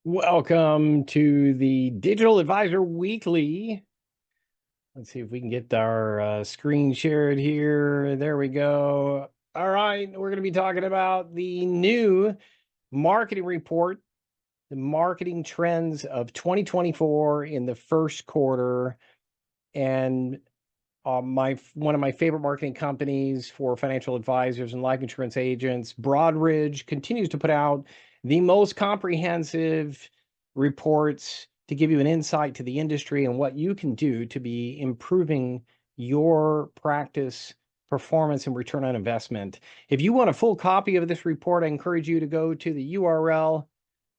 Welcome to the Digital Advisor Weekly. Let's see if we can get our screen shared here. There we go. All right, we're going to be talking about the new marketing report, the marketing trends of 2024 in the first quarter. And one of my favorite marketing companies for financial advisors and life insurance agents, Broadridge, continues to put out the most comprehensive reports to give you an insight to the industry and what you can do to be improving your practice performance and return on investment. If you want a full copy of this report, I encourage you to go to the URL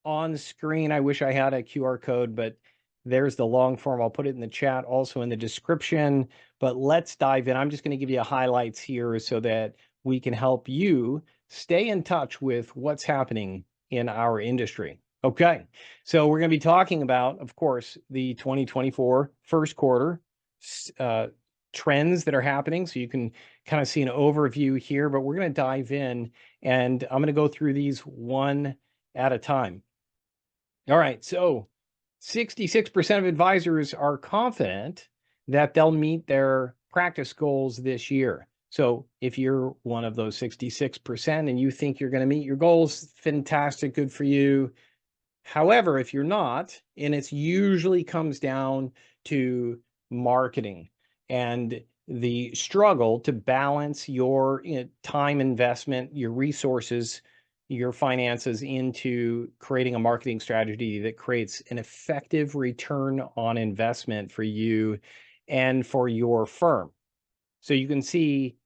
on screen. I wish I had a QR code, but there's the long form. I'll put it in the chat, also in the description. But let's dive in. I'm just going to give you highlights here so that we can help you stay in touch with what's happening in our industry. Okay, so we're going to be talking about, of course, the 2024 first quarter trends that are happening. So you can kind of see an overview here, but we're going to dive in and I'm going to go through these one at a time. All right, so 66% of advisors are confident that they'll meet their practice goals this year. So if you're one of those 66% and you think you're going to meet your goals, fantastic, good for you. However, if you're not, and it usually comes down to marketing and the struggle to balance your time investment, your resources, your finances into creating a marketing strategy that creates an effective return on investment for you and for your firm. So you can see,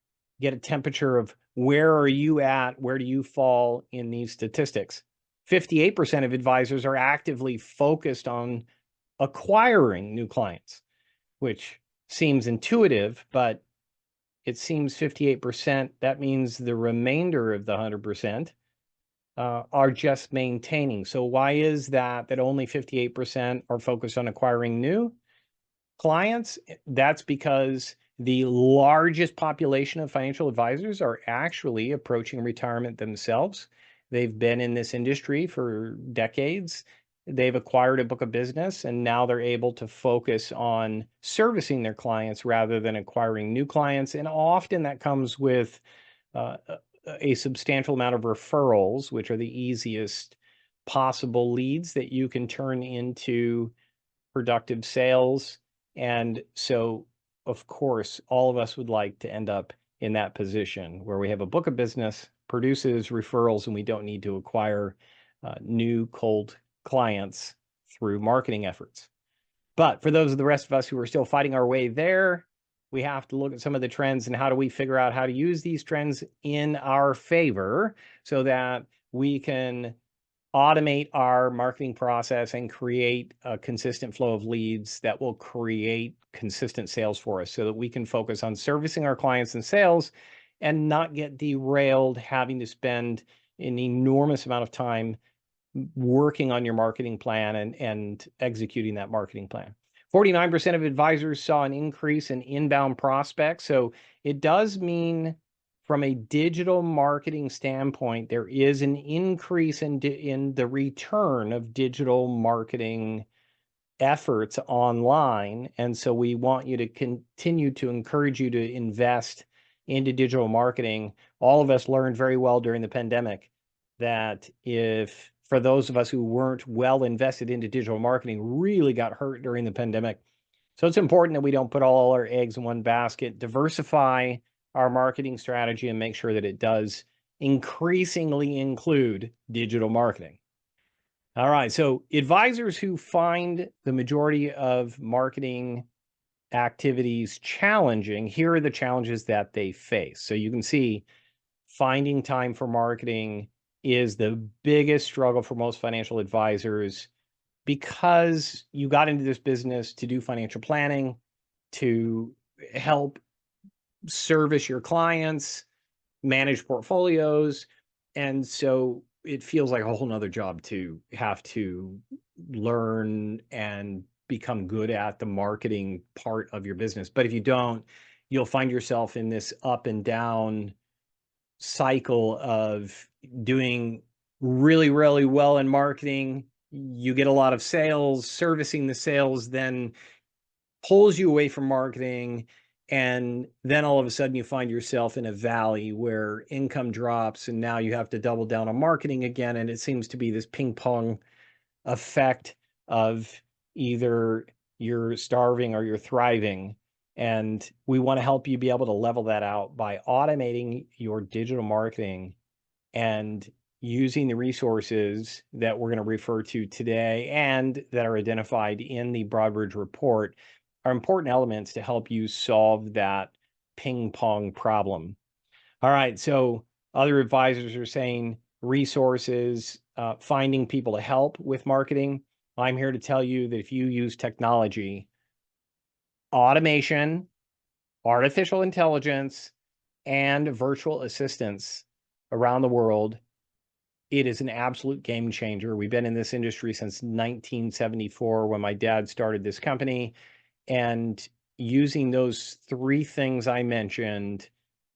get a temperature of where are you at? Where do you fall in these statistics? 58% of advisors are actively focused on acquiring new clients, which seems intuitive, but it seems 58%. That means the remainder of the 100% are just maintaining. So why is that only 58% are focused on acquiring new clients? That's because the largest population of financial advisors are actually approaching retirement themselves. They've been in this industry for decades. They've acquired a book of business, and now they're able to focus on servicing their clients rather than acquiring new clients. And often that comes with a substantial amount of referrals, which are the easiest possible leads that you can turn into productive sales. And so, of course, all of us would like to end up in that position where we have a book of business, produces referrals, and we don't need to acquire new cold clients through marketing efforts. But for those of the rest of us who are still fighting our way there, we have to look at some of the trends and how do we figure out how to use these trends in our favor so that we can automate our marketing process and create a consistent flow of leads that will create consistent sales for us so that we can focus on servicing our clients and sales and not get derailed having to spend an enormous amount of time working on your marketing plan and executing that marketing plan. 49% of advisors saw an increase in inbound prospects. So it does mean from a digital marketing standpoint, there is an increase in the return of digital marketing efforts online. And so we want you to continue to encourage you to invest into digital marketing. All of us learned very well during the pandemic that if for those of us who weren't well invested into digital marketing, really got hurt during the pandemic. So it's important that we don't put all our eggs in one basket, diversify our marketing strategy and make sure that it does increasingly include digital marketing. All right, so advisors who find the majority of marketing activities challenging, here are the challenges that they face. So you can see finding time for marketing is the biggest struggle for most financial advisors because you got into this business to do financial planning, to help service your clients, manage portfolios. And so it feels like a whole nother job to have to learn and become good at the marketing part of your business. But if you don't, you'll find yourself in this up and down cycle of doing really, really well in marketing you get a lot of sales. Servicing the sales then pulls you away from marketing. And then all of a sudden you find yourself in a valley where income drops and now you have to double down on marketing again. And it seems to be this ping pong effect of either you're starving or you're thriving. And we want to help you be able to level that out by automating your digital marketing and using the resources that we're going to refer to today and that are identified in the Broadbridge report are important elements to help you solve that ping pong problem. All right, so other advisors are saying resources, finding people to help with marketing. I'm here to tell you that if you use technology, automation, artificial intelligence, and virtual assistants around the world, it is an absolute game changer. We've been in this industry since 1974 when my dad started this company. And using those three things I mentioned,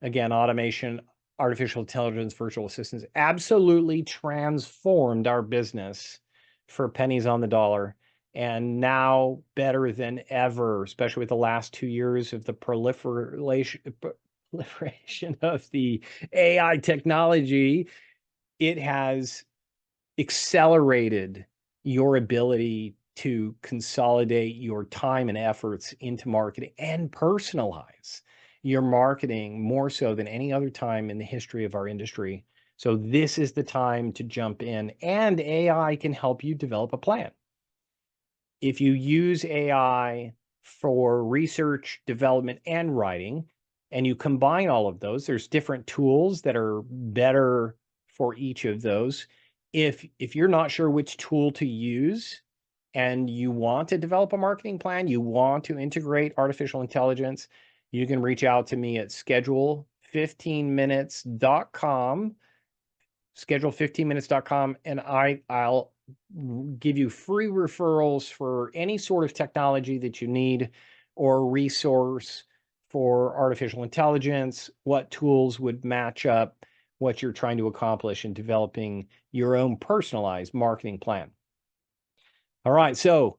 again, automation, artificial intelligence, virtual assistants, absolutely transformed our business for pennies on the dollar. And now better than ever, especially with the last 2 years of the proliferation of the AI technology, it has accelerated your ability to consolidate your time and efforts into marketing and personalize your marketing more so than any other time in the history of our industry. So this is the time to jump in, and AI can help you develop a plan. If you use AI for research, development, and writing, and you combine all of those, there's different tools that are better for each of those. If you're not sure which tool to use and you want to develop a marketing plan, you want to integrate artificial intelligence, you can reach out to me at schedule15minutes.com, schedule15minutes.com, and I'll give you free referrals for any sort of technology that you need or resource for artificial intelligence, what tools would match up what you're trying to accomplish in developing your own personalized marketing plan. All right, so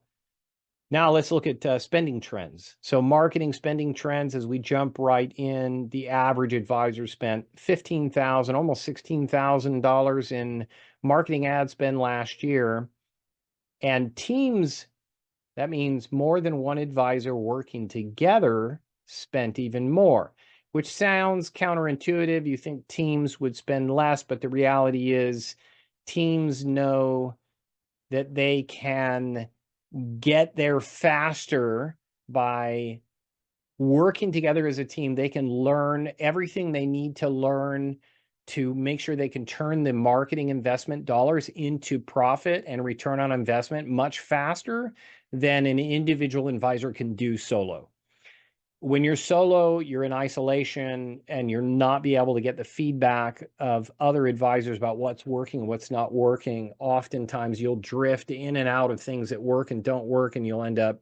now let's look at spending trends. So marketing spending trends, as we jump right in, the average advisor spent $15,000, almost $16,000 in marketing ad spend last year. And teams, that means more than one advisor working together, spent even more, which sounds counterintuitive. You think teams would spend less, but the reality is teams know that they can get there faster by working together as a team. They can learn everything they need to learn to make sure they can turn the marketing investment dollars into profit and return on investment much faster than an individual advisor can do solo. When you're solo, you're in isolation and you're not be able to get the feedback of other advisors about what's working and what's not working. Oftentimes you'll drift in and out of things that work and don't work, and you'll end up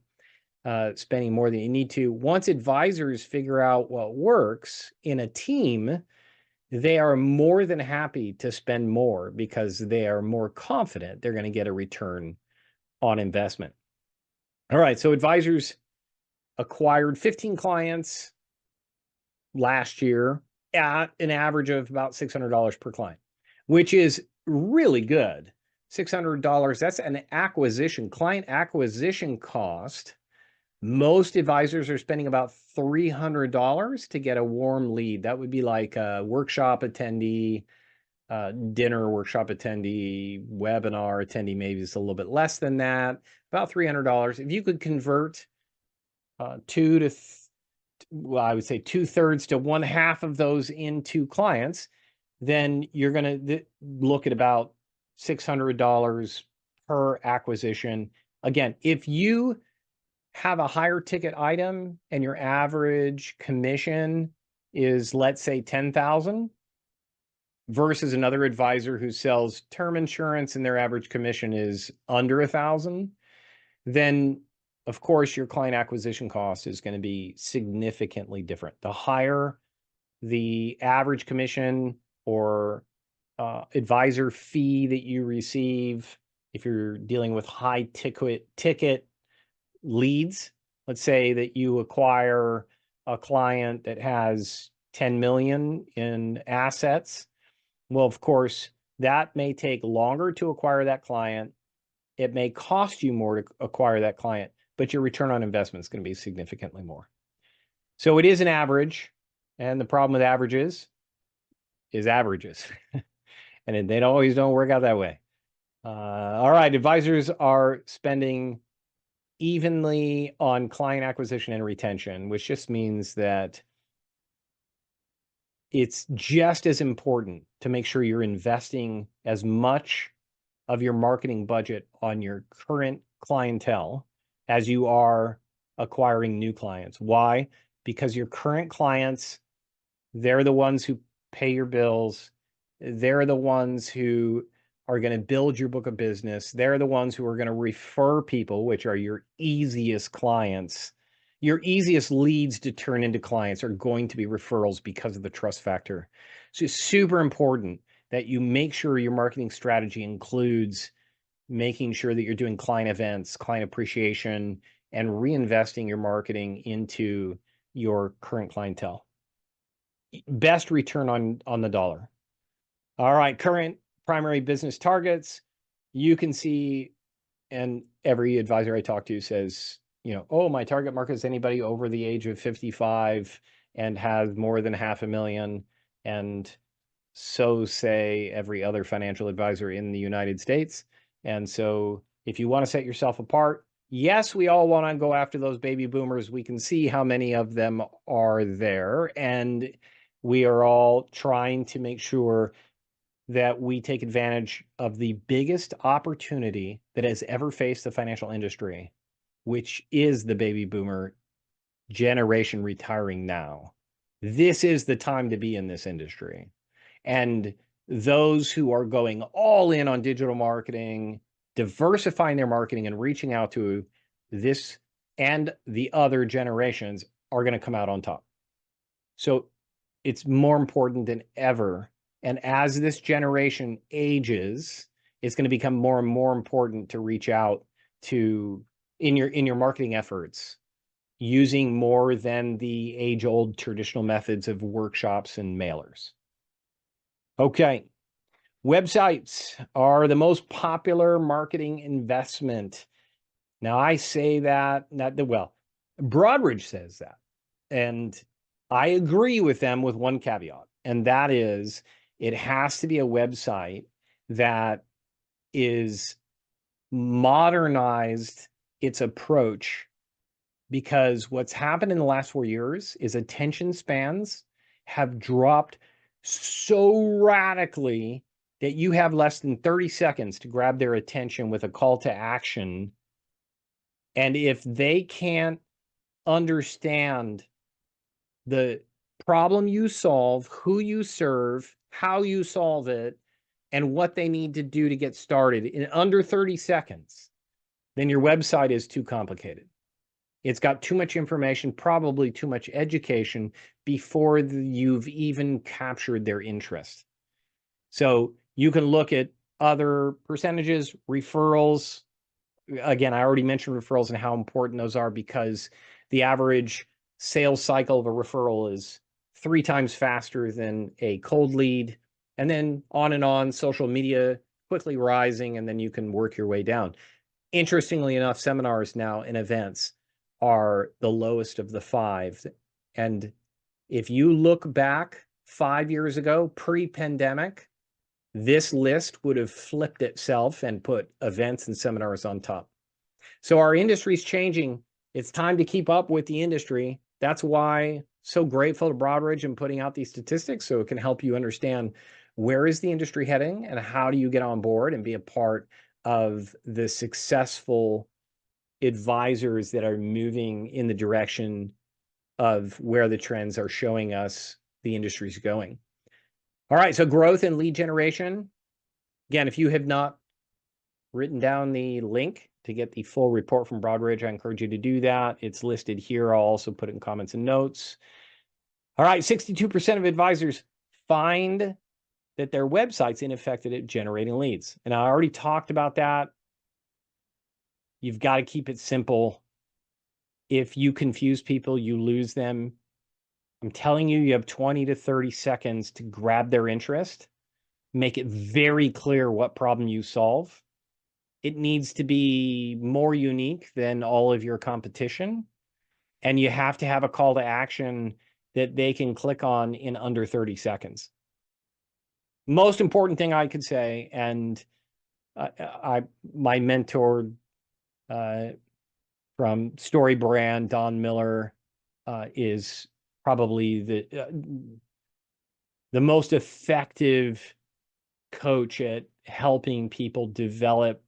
spending more than you need to. Once advisors figure out what works in a team, they are more than happy to spend more because they are more confident they're going to get a return on investment. All right, so advisors acquired 15 clients last year at an average of about $600 per client, which is really good. $600, that's an client acquisition cost. Most advisors are spending about $300 to get a warm lead. That would be like a workshop attendee, dinner workshop attendee, webinar attendee, maybe it's a little bit less than that, about $300. If you could convert I would say 2/3 to 1/2 of those into clients, then you're going to look at about $600 per acquisition. Again, if you have a higher ticket item and your average commission is, let's say, 10,000 versus another advisor who sells term insurance and their average commission is under 1,000, then of course your client acquisition cost is going to be significantly different. The higher the average commission or advisor fee that you receive, if you're dealing with high ticket leads, let's say that you acquire a client that has 10 million in assets. Well, of course, that may take longer to acquire that client. It may cost you more to acquire that client, but your return on investment is going to be significantly more. So it is an average. And the problem with averages is averages. And they always don't work out that way. All right, advisors are spending evenly on client acquisition and retention, which just means that it's just as important to make sure you're investing as much of your marketing budget on your current clientele as you are acquiring new clients. Why? Because your current clients, they're the ones who pay your bills. They're the ones who are going to build your book of business. They're the ones who are going to refer people, which are your easiest clients. Your easiest leads to turn into clients are going to be referrals because of the trust factor. So it's super important that you make sure your marketing strategy includes making sure that you're doing client events, client appreciation, and reinvesting your marketing into your current clientele. Best return on the dollar. All right, current primary business targets. You can see, and every advisor I talk to says, oh, my target market is anybody over the age of 55 and has more than 500,000. And so say every other financial advisor in the United States. And so if you want to set yourself apart, yes, we all want to go after those baby boomers. We can see how many of them are there. And we are all trying to make sure that we take advantage of the biggest opportunity that has ever faced the financial industry, which is the baby boomer generation retiring now. This is the time to be in this industry. And those who are going all in on digital marketing, diversifying their marketing and reaching out to this and the other generations are going to come out on top. So it's more important than ever. And as this generation ages, it's going to become more and more important to reach out to in your marketing efforts, using more than the age-old traditional methods of workshops and mailers. Okay. Websites are the most popular marketing investment. Now, I say that, well, Broadridge says that. And I agree with them with one caveat, and that is it has to be a website that is modernized its approach, because what's happened in the last 4 years is attention spans have dropped so radically that you have less than 30 seconds to grab their attention with a call to action. And if they can't understand the problem you solve, who you serve, how you solve it, and what they need to do to get started in under 30 seconds, then your website is too complicated. It's got too much information, probably too much education before you've even captured their interest. So you can look at other percentages, referrals. Again, I already mentioned referrals and how important those are, because the average sales cycle of a referral is 3 times faster than a cold lead. And then on, social media quickly rising, and then you can work your way down. Interestingly enough, seminars now and events are the lowest of the 5. And if you look back 5 years ago, pre-pandemic, this list would have flipped itself and put events and seminars on top. So our industry is changing. It's time to keep up with the industry. That's why so grateful to Broadridge and putting out these statistics, so it can help you understand where is the industry heading and how do you get on board and be a part of the successful advisors that are moving in the direction of where the trends are showing us the industry's going. All right, so growth and lead generation. Again, if you have not written down the link to get the full report from Broadridge, I encourage you to do that. It's listed here. I'll also put it in comments and notes. All right, 62% of advisors find that their website's ineffective at generating leads. And I already talked about that. You've got to keep it simple. If you confuse people, you lose them. I'm telling you, you have 20 to 30 seconds to grab their interest. Make it very clear what problem you solve. It needs to be more unique than all of your competition. And you have to have a call to action that they can click on in under 30 seconds. Most important thing I could say, and my mentor from Story Brand, Don Miller, is probably the most effective coach at helping people develop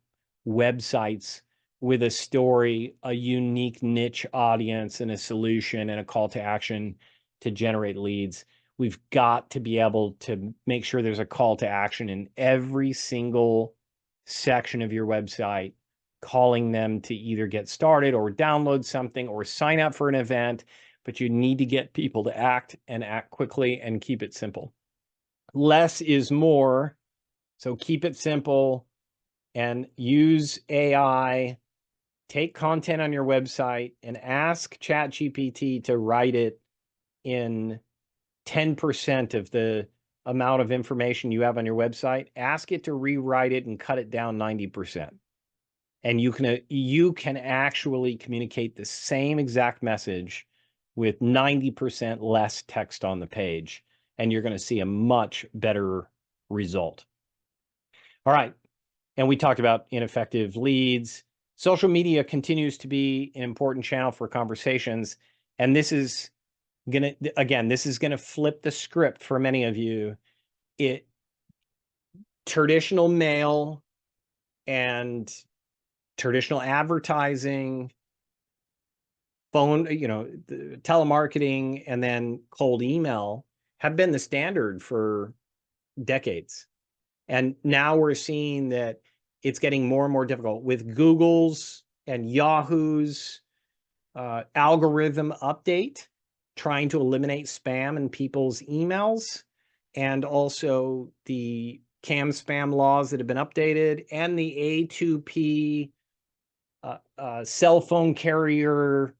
websites with a story, a unique niche audience, and a solution and a call to action to generate leads. We've got to be able to make sure there's a call to action in every single section of your website, calling them to either get started or download something or sign up for an event. But you need to get people to act and act quickly and keep it simple. Less is more. So keep it simple and use AI. Take content on your website and ask ChatGPT to write it in 10% of the amount of information you have on your website. Ask it to rewrite it and cut it down 90%. And you can actually communicate the same exact message with 90% less text on the page, and you're going to see a much better result. All right. And we talked about ineffective leads. Social media continues to be an important channel for conversations. And this is going to flip the script for many of you. Traditional mail and traditional advertising, phone, telemarketing, and then cold email have been the standard for decades. And now we're seeing that it's getting more and more difficult with Google's and Yahoo's algorithm update, trying to eliminate spam in people's emails, and also the CAM spam laws that have been updated, and the A2P cell phone carrier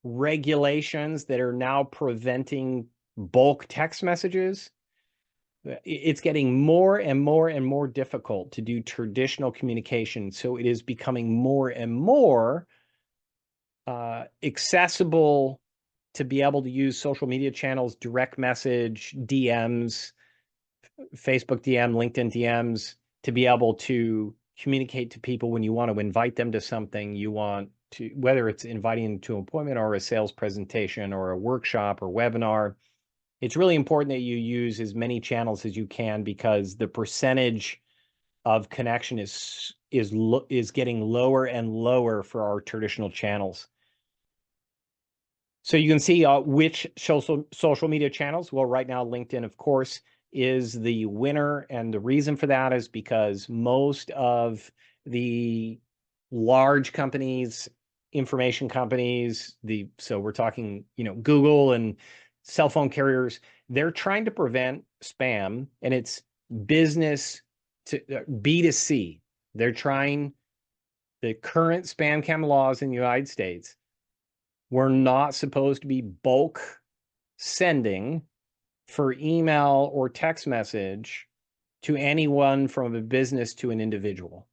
regulations that are now preventing bulk text messages. It's getting more and more and more difficult to do traditional communication. So it is becoming more and more accessible to be able to use social media channels, direct message, DMs, Facebook DM, LinkedIn DMs, to be able to communicate to people when you want to invite them to something you want to, whether it's inviting them to an appointment or a sales presentation or a workshop or webinar. It's really important that you use as many channels as you can, because the percentage of connection is getting lower and lower for our traditional channels. So you can see which social media channels. Well, right now, LinkedIn, of course, is the winner. And the reason for that is because most of the large companies, information companies, so we're talking, Google and cell phone carriers, they're trying to prevent spam, and it's business to B2C. They're trying, the current spam cam laws in the United States, we're not supposed to be bulk sending for email or text message to anyone from a business to an individual.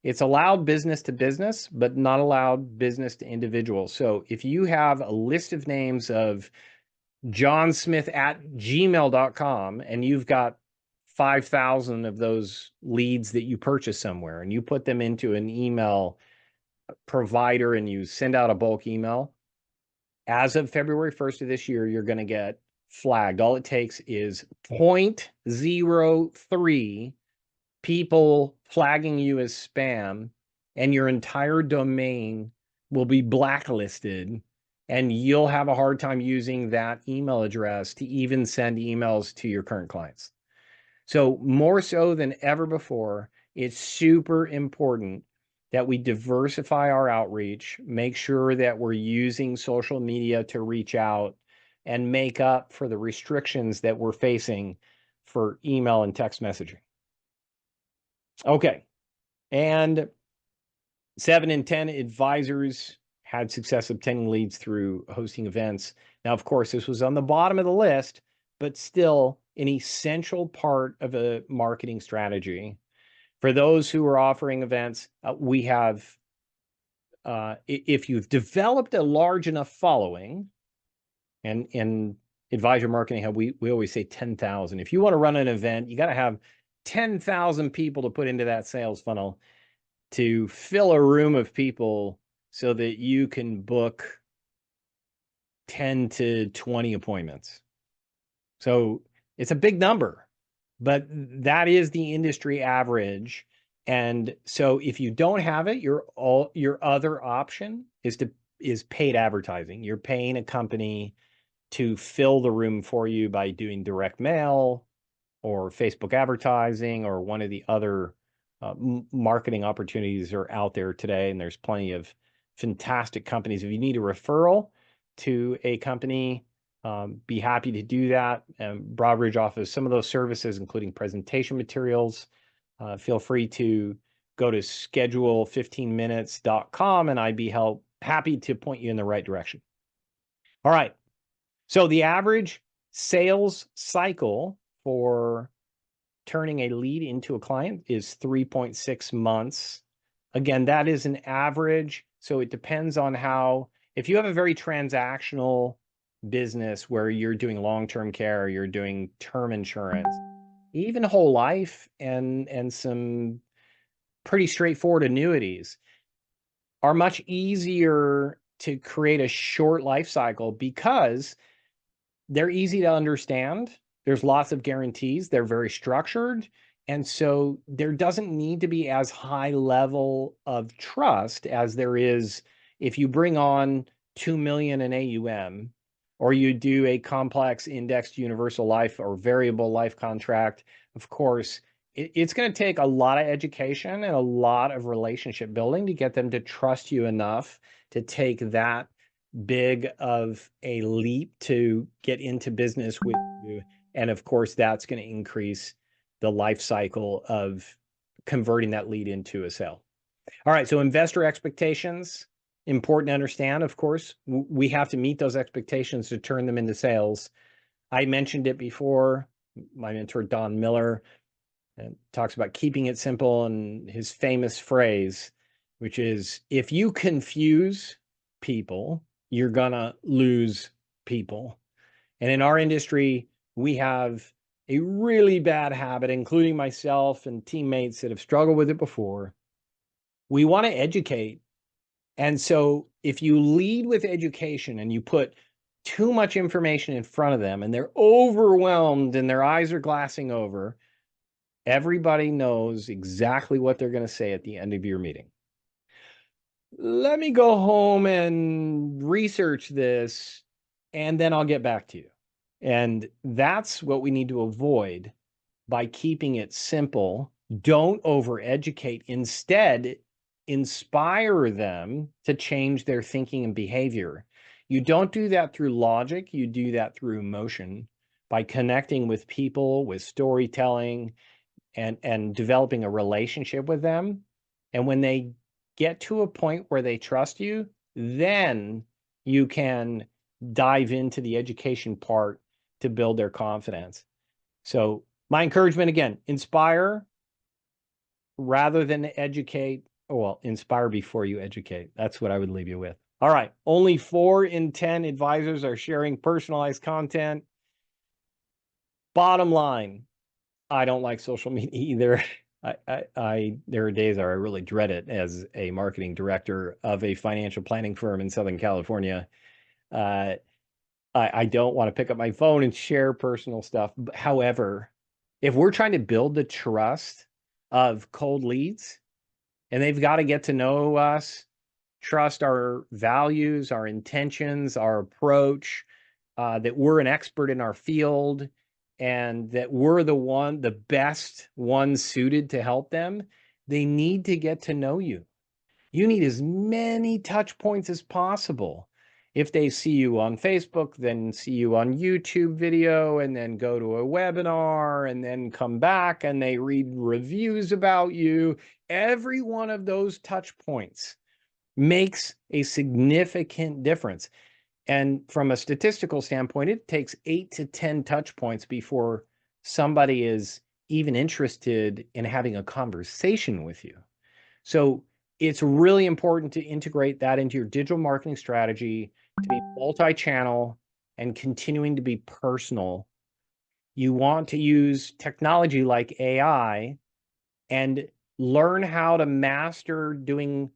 It's allowed business to business, but not allowed business to individual. So if you have a list of names of johnsmith@gmail.com and you've got 5,000 of those leads that you purchase somewhere, and you put them into an email provider and you send out a bulk email, as of February 1st of this year, you're going to get flagged. All it takes is 0.03 people flagging you as spam, and your entire domain will be blacklisted, and you'll have a hard time using that email address to even send emails to your current clients. So more so than ever before, it's super important that we diversify our outreach, make sure that we're using social media to reach out and make up for the restrictions that we're facing for email and text messaging. Okay. And 7 in 10 advisors had success obtaining leads through hosting events. Now, of course, this was on the bottom of the list, but still an essential part of a marketing strategy. For those who are offering events, we have, if you've developed a large enough following, and in advisor marketing, we always say 10,000. If you want to run an event, you got to have 10,000 people to put into that sales funnel to fill a room of people so that you can book 10 to 20 appointments. So it's a big number, but that is the industry average. And so if you don't have it, your other option is paid advertising. You're paying a company to fill the room for you by doing direct mail or Facebook advertising or one of the other marketing opportunities are out there today. And there's plenty of fantastic companies. If you need a referral to a company, be happy to do that. Broadridge offers some of those services, including presentation materials. Feel free to go to schedule15minutes.com and I'd be happy to point you in the right direction. All right. So the average sales cycle for turning a lead into a client is 3.6 months. Again, that is an average. So it depends on if you have a very transactional business where you're doing long-term care, you're doing term insurance, even whole life and some pretty straightforward annuities are much easier to create a short life cycle because they're easy to understand. There's lots of guarantees. They're very structured. And so there doesn't need to be as high level of trust as there is if you bring on 2 million in AUM or you do a complex indexed universal life or variable life contract. Of course, it's going to take a lot of education and a lot of relationship building to get them to trust you enough to take that big of a leap to get into business with you. And of course, that's going to increase the life cycle of converting that lead into a sale. All right, so investor expectations, important to understand, of course. We have to meet those expectations to turn them into sales. I mentioned it before. My mentor, Don Miller, talks about keeping it simple, and his famous phrase, which is, if you confuse people, you're gonna lose people. And in our industry, we have a really bad habit, including myself and teammates that have struggled with it before. We want to educate. And so if you lead with education and you put too much information in front of them and they're overwhelmed and their eyes are glassing over, everybody knows exactly what they're going to say at the end of your meeting. Let me go home and research this, and then I'll get back to you. And that's what we need to avoid by keeping it simple. Don't overeducate. Instead, inspire them to change their thinking and behavior. You don't do that through logic. You do that through emotion by connecting with people, with storytelling, and developing a relationship with them. And when they get to a point where they trust you, then you can dive into the education part to build their confidence. So my encouragement, again, inspire rather than educate. Well, inspire before you educate. That's what I would leave you with. All right. Only 4 in 10 advisors are sharing personalized content. Bottom line, I don't like social media either. There are days where I really dread it as a marketing director of a financial planning firm in Southern California. I don't want to pick up my phone and share personal stuff. However, if we're trying to build the trust of cold leads, and they've got to get to know us, trust our values, our intentions, our approach, that we're an expert in our field, and that we're the best one suited to help them, they need to get to know you. You need as many touch points as possible. If they see you on Facebook, then see you on YouTube video, and then go to a webinar, and then come back and they read reviews about you, every one of those touch points makes a significant difference. And from a statistical standpoint, it takes 8 to 10 touch points before somebody is even interested in having a conversation with you. So it's really important to integrate that into your digital marketing strategy, to be multi-channel and continuing to be personal. You want to use technology like AI and learn how to master doing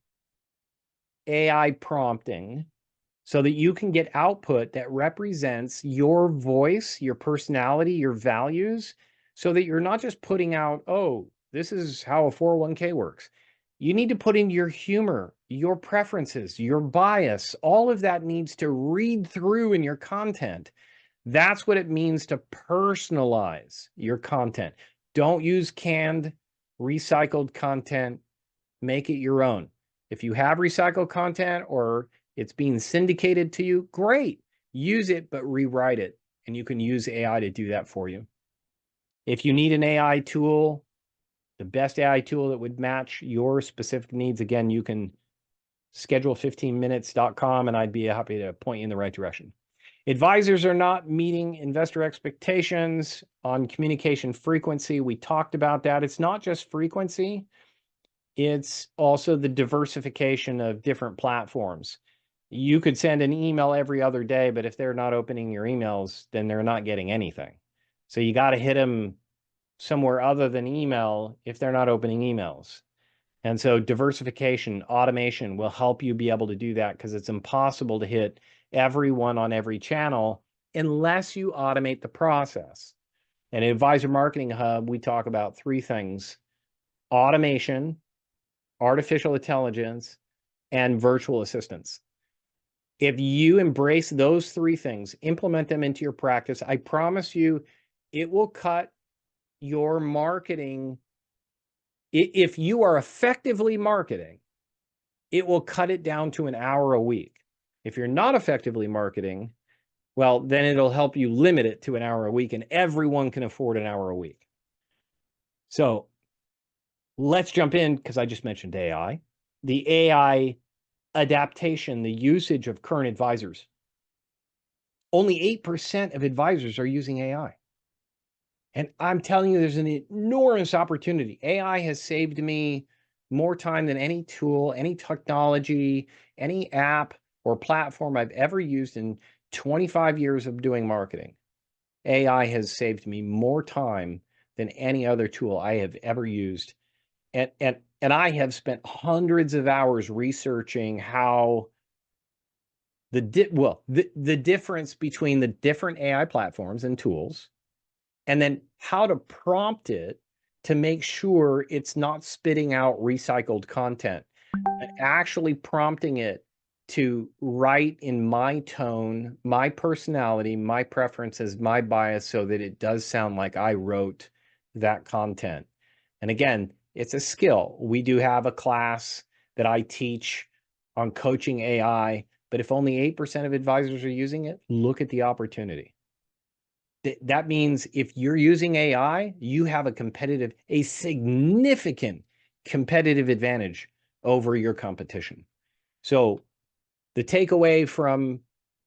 AI prompting so that you can get output that represents your voice, your personality, your values, so that you're not just putting out, oh, this is how a 401k works. You need to put in your humor, your preferences, your bias. All of that needs to read through in your content. That's what it means to personalize your content. Don't use canned, recycled content. Make it your own. If you have recycled content or it's being syndicated to you, great. Use it, but rewrite it. And you can use AI to do that for you. If you need an AI tool, the best AI tool that would match your specific needs, again, you can schedule15minutes.com and I'd be happy to point you in the right direction. Advisors are not meeting investor expectations on communication frequency. We talked about that. It's not just frequency. It's also the diversification of different platforms. You could send an email every other day, but if they're not opening your emails, then they're not getting anything. So you got to hit them somewhere other than email if they're not opening emails. And so diversification, automation will help you be able to do that because it's impossible to hit everyone on every channel unless you automate the process. And in Advisor Marketing Hub, we talk about 3 things: automation, artificial intelligence, and virtual assistants. If you embrace those 3 things, implement them into your practice, I promise you it will cut your marketing. If you are effectively marketing, it will cut it down to an hour a week. If you're not effectively marketing, well, then it'll help you limit it to an hour a week, and everyone can afford an hour a week. So let's jump in, because I just mentioned AI. The AI adaptation, the usage of current advisors. Only 8% of advisors are using AI. And I'm telling you, there's an enormous opportunity. AI has saved me more time than any tool, any technology, any app or platform I've ever used in 25 years of doing marketing. AI has saved me more time than any other tool I have ever used. And I have spent hundreds of hours researching how the difference between the different AI platforms and tools, and then how to prompt it to make sure it's not spitting out recycled content, but actually prompting it to write in my tone, my personality, my preferences, my bias, so that it does sound like I wrote that content. And again, it's a skill. We do have a class that I teach on coaching AI, but if only 8% of advisors are using it, look at the opportunity. That means if you're using AI, you have a significant competitive advantage over your competition. So the takeaway from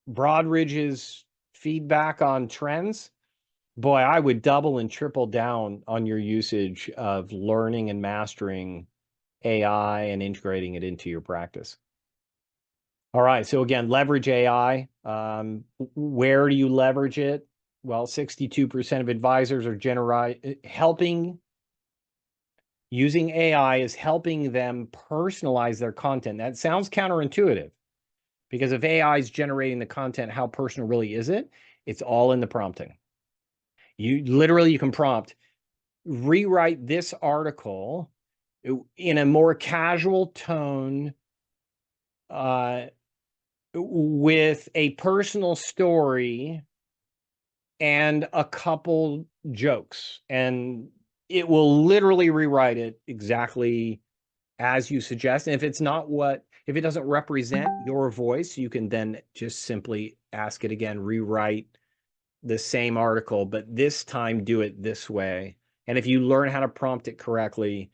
Broadridge's feedback on trends, boy, I would double and triple down on your usage of learning and mastering AI and integrating it into your practice. All right, so again, leverage AI. Where do you leverage it? Well, 62% of advisors are using AI is helping them personalize their content. That sounds counterintuitive, because if AI is generating the content, how personal really is it? It's all in the prompting. You can prompt, rewrite this article in a more casual tone, with a personal story and a couple jokes, and it will literally rewrite it exactly as you suggest. And if it's not if it doesn't represent your voice, you can then just simply ask it again, rewrite the same article, but this time do it this way. And if you learn how to prompt it correctly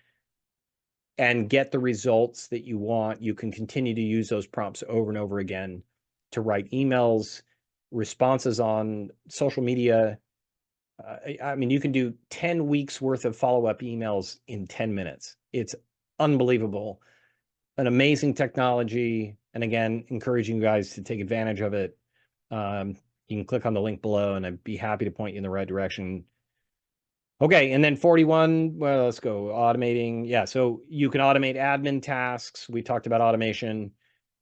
and get the results that you want, you can continue to use those prompts over and over again to write emails, responses on social media. I mean, you can do 10 weeks worth of follow-up emails in 10 minutes. It's unbelievable. An amazing technology. And again, encouraging you guys to take advantage of it. You can click on the link below and I'd be happy to point you in the right direction. Okay, and then 41, well, let's go, automating. Yeah, so you can automate admin tasks. We talked about automation,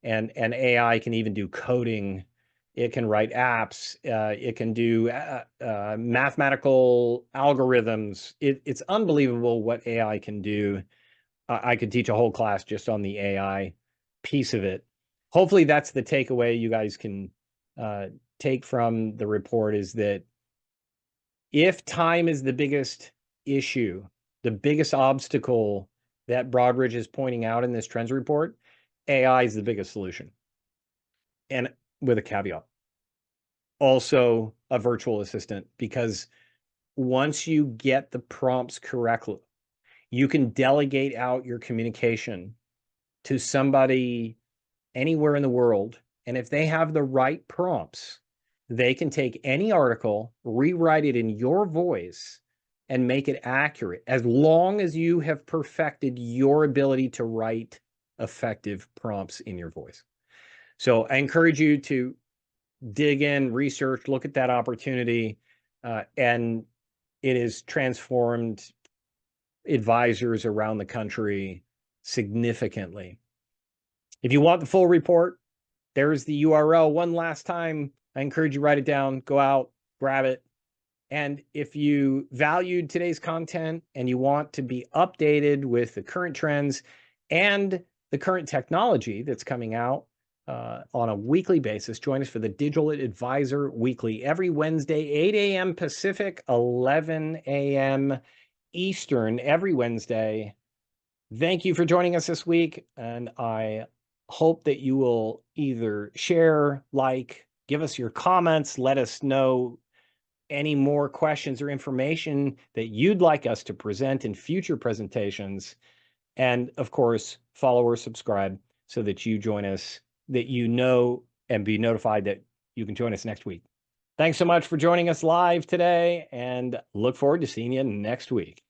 and AI can even do coding. It can write apps. It can do mathematical algorithms. It's unbelievable what AI can do. I could teach a whole class just on the AI piece of it. Hopefully that's the takeaway you guys can take from the report, is that if time is the biggest issue, the biggest obstacle that Broadridge is pointing out in this trends report, AI is the biggest solution. And with a caveat, also a virtual assistant, because once you get the prompts correctly, you can delegate out your communication to somebody anywhere in the world. And if they have the right prompts, they can take any article, rewrite it in your voice, and make it accurate, as long as you have perfected your ability to write effective prompts in your voice. So I encourage you to dig in, research, look at that opportunity, and it has transformed advisors around the country significantly. If you want the full report, there's the URL. One last time, I encourage you to write it down, go out, grab it. And if you valued today's content and you want to be updated with the current trends and the current technology that's coming out on a weekly basis, join us for the Digital Advisor Weekly every Wednesday, 8 a.m. Pacific, 11 a.m. Eastern, every Wednesday. Thank you for joining us this week, and I hope that you will either share, like, give us your comments, let us know any more questions or information that you'd like us to present in future presentations. And of course, follow or subscribe so that you join us, that you know and be notified that you can join us next week. Thanks so much for joining us live today, and look forward to seeing you next week.